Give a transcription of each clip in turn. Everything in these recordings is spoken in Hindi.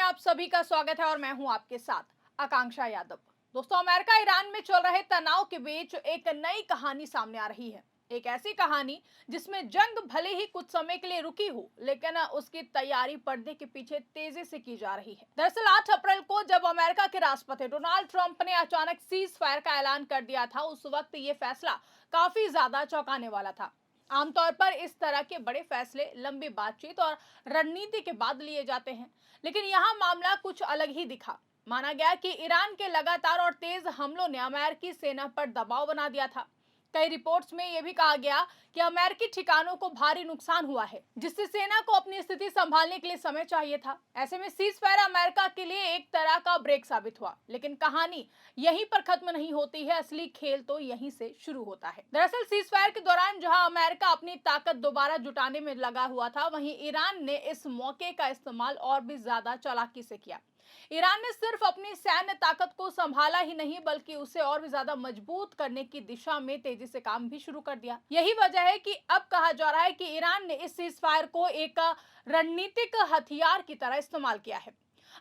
आप सभी का स्वागत है और मैं हूं आपके साथ आकांक्षा यादव। दोस्तों, अमेरिका ईरान में चल रहे तनाव के बीच एक नई कहानी सामने आ रही है। एक ऐसी कहानी जिसमें जंग भले ही कुछ समय के लिए रुकी हो, लेकिन उसकी तैयारी पर्दे के पीछे तेजी से की जा रही है। दरअसल 8 अप्रैल को जब अमेरिका के राष्ट्रपति डोनाल्ड ट्रंप ने अचानक सीज फायर का ऐलान कर दिया था, उस वक्त ये फैसला काफी ज्यादा चौंकाने वाला था। आमतौर पर इस तरह के बड़े फैसले लंबी बातचीत और रणनीति के बाद लिए जाते हैं, लेकिन यहाँ मामला कुछ अलग ही दिखा। माना गया कि ईरान के लगातार और तेज हमलों ने अमेरिकी सेना पर दबाव बना दिया था। कई रिपोर्ट्स में यह भी कहा गया कि अमेरिकी ठिकानों को भारी नुकसान हुआ है, जिससे सेना को अपनी स्थिति संभालने के लिए समय चाहिए था। ऐसे में सीज फायर अमेरिका के लिए एक तरह का ब्रेक साबित हुआ, लेकिन कहानी यहीं पर खत्म नहीं होती है। असली खेल तो यहीं से शुरू होता है। दरअसल सीज फायर के दौरान जहां अमेरिका अपनी ताकत दोबारा जुटाने में लगा हुआ था, वहीं ईरान ने इस मौके का इस्तेमाल और भी ज्यादा चालाकी से किया। ईरान ने सिर्फ अपनी सैन्य ताकत को संभाला ही नहीं, बल्कि उसे और भी ज्यादा मजबूत करने की दिशा में तेजी से काम भी शुरू कर दिया। यही वजह है कि अब कहा जा रहा है कि ईरान ने इस सीज फायर को एक रणनीतिक हथियार की तरह इस्तेमाल किया है।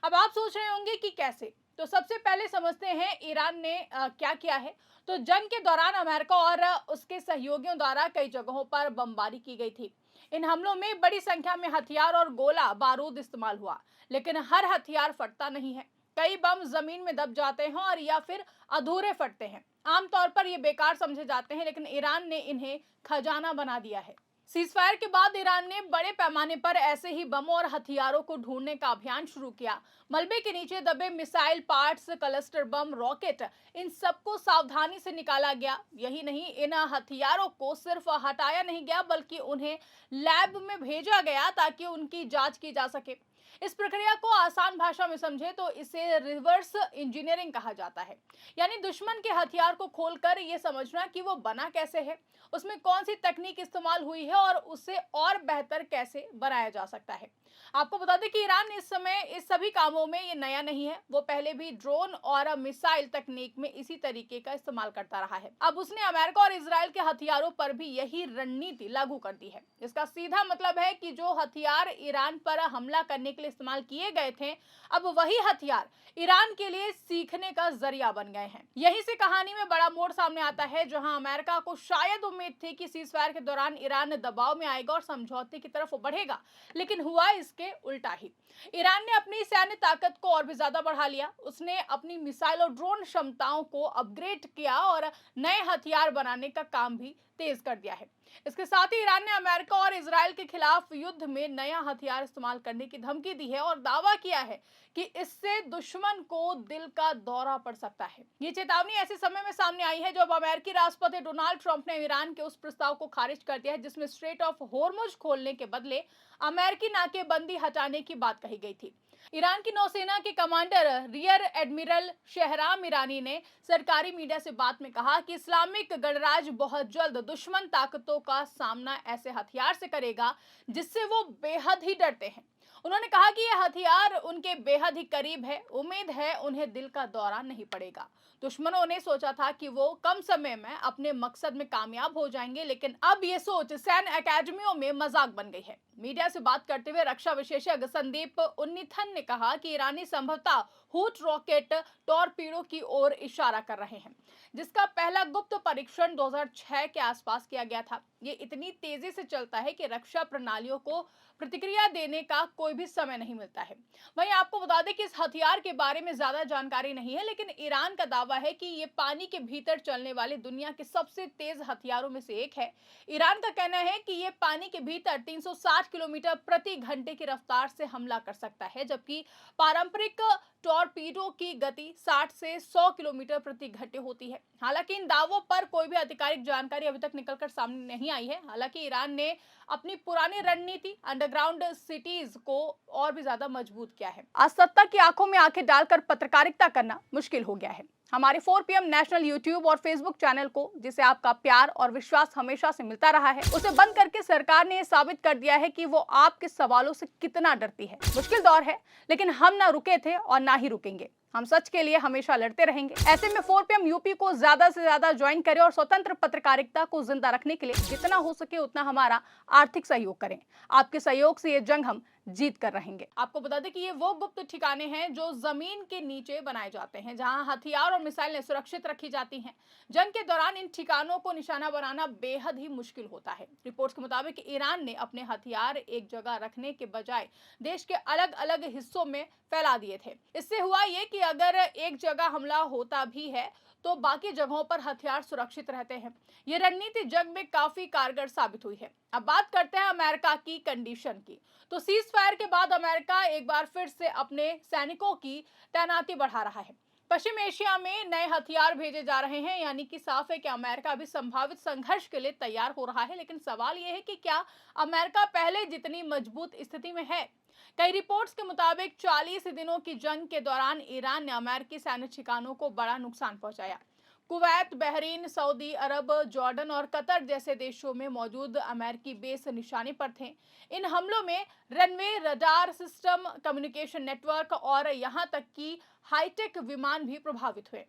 अब आप सोच रहे होंगे कि कैसे, तो सबसे पहले समझते हैं ईरान ने क्या किया है। तो जंग के दौरान अमेरिका और उसके सहयोगियों द्वारा कई जगहों पर बमबारी की गई थी। इन हमलों में बड़ी संख्या में हथियार और गोला बारूद इस्तेमाल हुआ, लेकिन हर हथियार फटता नहीं है। कई बम जमीन में दब जाते हैं और या फिर अधूरे फटते हैं। आमतौर पर ये बेकार समझे जाते हैं, लेकिन ईरान ने इन्हें खजाना बना दिया है। सीजफायर के बाद ईरान ने बड़े पैमाने पर ऐसे ही बमों और हथियारों को ढूंढने का अभियान शुरू किया। मलबे के नीचे दबे missile parts, cluster bomb, rocket, इन सबको सावधानी से निकाला गया। यही नहीं, इन हथियारों को सिर्फ हटाया नहीं गया, बल्कि उन्हें लैब में भेजा गया ताकि उनकी जांच की जा सके। इस प्रक्रिया को आसान भाषा में समझे तो इसे रिवर्स इंजीनियरिंग कहा जाता है। यानी दुश्मन के हथियार को खोलकर यह समझना कि वो बना कैसे है, उसमें कौन सी तकनीक इस्तेमाल हुई है और उसे और बेहतर कैसे बनाया जा सकता है। आपको बता दें कि ईरान इस समय इस सभी कामों में ये नया नहीं है। वो पहले भी ड्रोन और मिसाइल तकनीक में इसी तरीके का इस्तेमाल करता रहा है। अब उसने अमेरिका और इजराइल के हथियारों पर भी यही रणनीति लागू कर दी है। इसका सीधा मतलब है कि जो हथियार ईरान पर हमला करने के लिए इस्तेमाल किए गए थे, अब वही हथियार ईरान के लिए सीखने का जरिया बन गए हैं। यहीं से कहानी में बड़ा मोड़ सामने आता है, जहां अमेरिका को शायद उम्मीद थी कि सीजफायर के दौरान ईरान दबाव में आएगा और समझौते की तरफ बढ़ेगा, लेकिन हुआ इसके उल्टा ही। ईरान ने अपनी सैन्य ताकत को और भी ज्यादा बढ़ा लिया। उसने अपनी मिसाइल और ड्रोन क्षमताओं को अपग्रेड किया और नए हथियार बनाने का काम भी तेज कर दिया है। इसके साथ ही ईरान ने अमेरिका और इजराइल के खिलाफ युद्ध में नया हथियार इस्तेमाल करने की धमकी दी है और दावा किया है कि इससे दुश्मन को दिल का दौरा पड़ सकता है। ये चेतावनी ऐसे समय में सामने आई है जब अमेरिकी राष्ट्रपति डोनाल्ड ट्रंप ने ईरान के उस प्रस्ताव को खारिज कर दिया है जिसमें स्ट्रेट ऑफ होर्मुज खोलने के बदले अमेरिकी नाकेबंदी हटाने की बात कही गई थी। ईरान की नौसेना के कमांडर रियर एडमिरल शहराम ईरानी ने सरकारी मीडिया से बात में कहा कि इस्लामिक गणराज्य बहुत जल्द दुश्मन ताकतों का सामना ऐसे हथियार से करेगा जिससे वो बेहद ही डरते हैं। उन्होंने कहा कि यह हथियार उनके बेहद ही करीब है। उम्मीद है उन्हें दिल का दौरा नहीं पड़ेगा। दुश्मनों ने सोचा था कि वो कम समय में अपने मकसद में कामयाब हो जाएंगे, लेकिन अब ये सोच सैन्य अकादमियों में मजाक बन गई है। मीडिया से बात करते हुए रक्षा विशेषज्ञ संदीप उन्नीथन ने कहा कि ईरानी संभवतः हुट रॉकेट टॉरपीडो की ओर इशारा कर रहे हैं, जिसका पहला गुप्त परीक्षण 2006 के आसपास किया गया था। ये इतनी तेजी से चलता है कि रक्षा प्रणालियों को प्रतिक्रिया देने का कोई भी समय नहीं मिलता है। वहीं आपको बता दें कि इस हथियार के बारे में ज्यादा जानकारी नहीं है, लेकिन ईरान का दावा है कि ये पानी के भीतर चलने वाले दुनिया के सबसे तेज हथियारों में से एक है। ईरान का कहना है कि ये पानी के भीतर 360 किलोमीटर प्रति घंटे की रफ्तार से हमला कर सकता है, जबकि पारंपरिक टॉरपीडो की गति 60 से 100 किलोमीटर प्रति घंटे होती है। हालांकि इन दावों पर कोई भी आधिकारिक जानकारी अभी तक निकलकर सामने नहीं आई है। हालांकि ईरान ने अपनी पुरानी रणनीति अंडरग्राउंड सिटीज को और भी ज्यादा मजबूत किया है। आज सत्ता की आंखों में आंखें डालकर पत्रकारिता करना मुश्किल हो गया है। हमारे 4 PM नेशनल यूट्यूब और फेसबुक चैनल को, जिसे आपका प्यार और विश्वास हमेशा से मिलता रहा है, उसे बंद करके सरकार ने साबित कर दिया है कि वो आपके सवालों से कितना डरती है। मुश्किल दौर है, लेकिन हम ना रुके थे और ना ही रुकेंगे। हम सच के लिए हमेशा लड़ते रहेंगे। ऐसे में 4 PM यूपी को ज्यादा से ज्यादा ज्वाइन करें और स्वतंत्र पत्रकारिता को जिंदा रखने के लिए जितना हो सके उतना हमारा आर्थिक सहयोग करें। आपके सहयोग से ये जंग हम जीत कर रहेंगे। आपको बता दें कि ये वो गुप्त ठिकाने हैं जो जमीन के नीचे बनाए जाते हैं, जहां हथियार और मिसाइलें सुरक्षित रखी जाती हैं। जंग के दौरान इन ठिकानों को निशाना बनाना बेहद ही मुश्किल होता है। रिपोर्ट्स के मुताबिक ईरान ने अपने हथियार एक जगह रखने के बजाय देश के अलग अलग हिस्सों में फैला दिए थे। इससे हुआ ये कि अगर एक जगह हमला होता भी है तो बाकी जगहों पर हथियार सुरक्षित रहते हैं। ये रणनीति जंग में काफी कारगर साबित हुई है। अब बात करते हैं अमेरिका की कंडीशन की। तो सीज फायर के बाद अमेरिका एक बार फिर से अपने सैनिकों की तैनाती बढ़ा रहा है। पश्चिम एशिया में नए हथियार भेजे जा रहे हैं, यानी कि साफ है कि अमेरिका अभी संभावित संघर्ष के लिए तैयार हो रहा है। लेकिन सवाल यह है कि क्या अमेरिका पहले जितनी मजबूत स्थिति में है? कई रिपोर्ट्स के मुताबिक 40 दिनों की जंग के दौरान ईरान ने अमेरिकी सैन्य ठिकानों को बड़ा नुकसान पहुंचाया। कुवैत, बहरीन, सऊदी अरब, जॉर्डन और कतर जैसे देशों में मौजूद अमेरिकी बेस निशाने पर थे। इन हमलों में runway, radar system, communication network और यहां तक कि हाईटेक विमान भी प्रभावित हुए।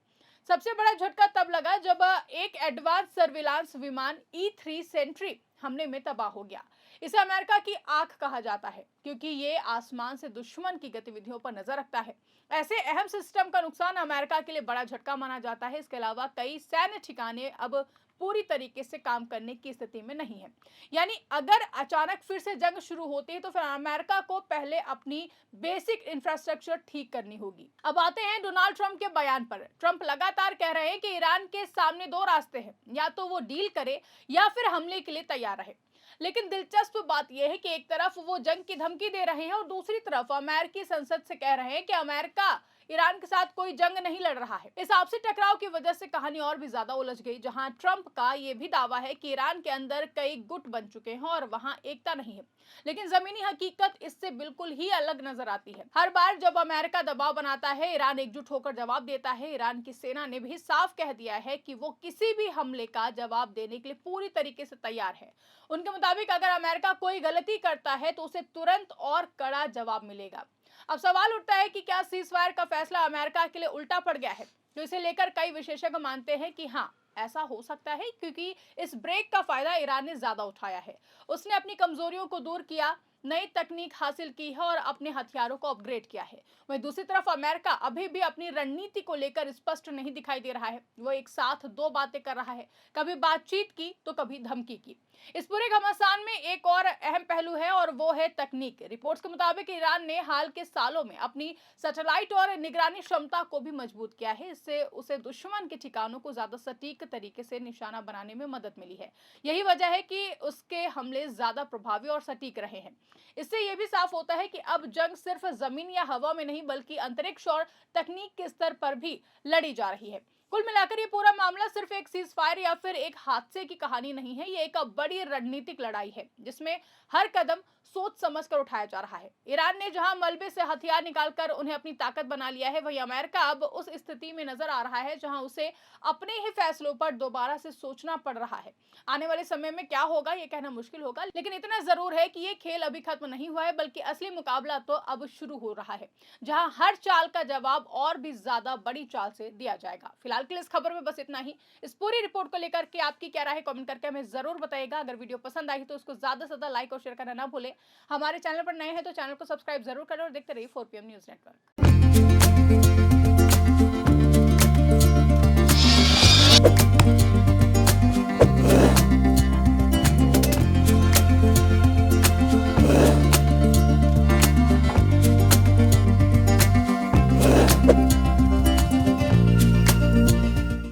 सबसे बड़ा झटका तब लगा जब एक एडवांस सर्विलांस विमान E3 सेंट्री हमले में तबाह हो गया। इसे अमेरिका की आंख कहा जाता है क्योंकि ये आसमान से दुश्मन की गतिविधियों पर नजर रखता है। ऐसे अहम सिस्टम का नुकसान अमेरिका के लिए बड़ा झटका माना जाता है। इसके अलावा कई सैन्य ठिकाने अब पूरी तरीके से काम करने की स्थिति में नहीं है। यानी अगर अचानक फिर से जंग शुरू होती है तो फिर अमेरिका को पहले अपनी बेसिक इंफ्रास्ट्रक्चर ठीक करनी होगी। अब आते हैं डोनाल्ड ट्रंप के बयान पर। ट्रंप लगातार कह रहे हैं कि ईरान के सामने दो रास्ते हैं, या तो वो डील करे या फिर हमले के लिए तैयार रहे। लेकिन दिलचस्प बात यह है कि एक तरफ वो जंग की धमकी दे रहे हैं और दूसरी तरफ अमेरिकी संसद से कह रहे हैं कि अमेरिका ईरान के साथ कोई जंग नहीं लड़ रहा है। इस आपसी टकराव की वजह से कहानी और भी ज्यादा उलझ गई, जहां ट्रंप का यह भी दावा है कि ईरान के अंदर कई गुट बन चुके हैं और वहां एकता नहीं है। लेकिन जमीनी हकीकत इससे बिल्कुल ही अलग नजर आती है। हर बार जब अमेरिका दबाव बनाता है, ईरान एकजुट होकर जवाब देता है। ईरान की सेना ने भी साफ कह दिया है कि वो किसी भी हमले का जवाब देने के लिए पूरी तरीके से तैयार है। उनके मुताबिक अगर अमेरिका कोई गलती करता है तो उसे तुरंत और कड़ा जवाब मिलेगा। अब सवाल उठता है कि क्या सीज फायर का फैसला अमेरिका के लिए उल्टा पड़ गया है? तो इसे लेकर कई विशेषज्ञ मानते हैं कि हाँ, ऐसा हो सकता है, क्योंकि इस ब्रेक का फायदा ईरान ने ज्यादा उठाया है। उसने अपनी कमजोरियों को दूर किया, नई तकनीक हासिल की है और अपने हथियारों को अपग्रेड किया है। वहीं दूसरी तरफ अमेरिका अभी भी अपनी रणनीति को लेकर स्पष्ट नहीं दिखाई दे रहा है। वो एक साथ दो बातें कर रहा है, कभी बातचीत की तो कभी धमकी की। इस पूरे घमासान में एक और अहम पहलू है और वो है तकनीक। रिपोर्ट्स के मुताबिक ईरान ने हाल के सालों में अपनी सैटेलाइट और निगरानी क्षमता को भी मजबूत किया है। इससे उसे दुश्मन के ठिकानों को ज्यादा सटीक तरीके से निशाना बनाने में मदद मिली है। यही वजह है कि उसके हमले ज्यादा प्रभावी और सटीक रहे हैं। इससे यह भी साफ होता है कि अब जंग सिर्फ जमीन या हवा में नहीं बल्कि अंतरिक्ष और तकनीक के स्तर पर भी लड़ी जा रही है। कुल मिलाकर ये पूरा मामला सिर्फ एक सीज फायर या फिर एक हादसे की कहानी नहीं है। ये एक बड़ी रणनीतिक लड़ाई है जिसमें हर कदम सोच समझ कर उठाया जा रहा है। ईरान ने जहां मलबे से हथियार निकालकर उन्हें अपनी ताकत बना लिया है, वहीं अमेरिका अब उस स्थिति में नजर आ रहा है जहां उसे अपने ही फैसलों पर दोबारा से सोचना पड़ रहा है। आने वाले समय में क्या होगा ये कहना मुश्किल होगा, लेकिन इतना जरूर है कि ये खेल अभी खत्म नहीं हुआ है, बल्कि असली मुकाबला तो अब शुरू हो रहा है, जहां हर चाल का जवाब और भी ज्यादा बड़ी चाल से दिया जाएगा। फिलहाल के लिए इस खबर में बस इतना ही। इस पूरी रिपोर्ट को लेकर के आपकी क्या राय है कमेंट करके हमें जरूर बताइएगा। अगर वीडियो पसंद आई तो उसको ज्यादा से ज्यादा लाइक और शेयर करना ना भूलें। हमारे चैनल पर नए हैं तो चैनल को सब्सक्राइब जरूर करें और देखते रहिए 4PM न्यूज नेटवर्क।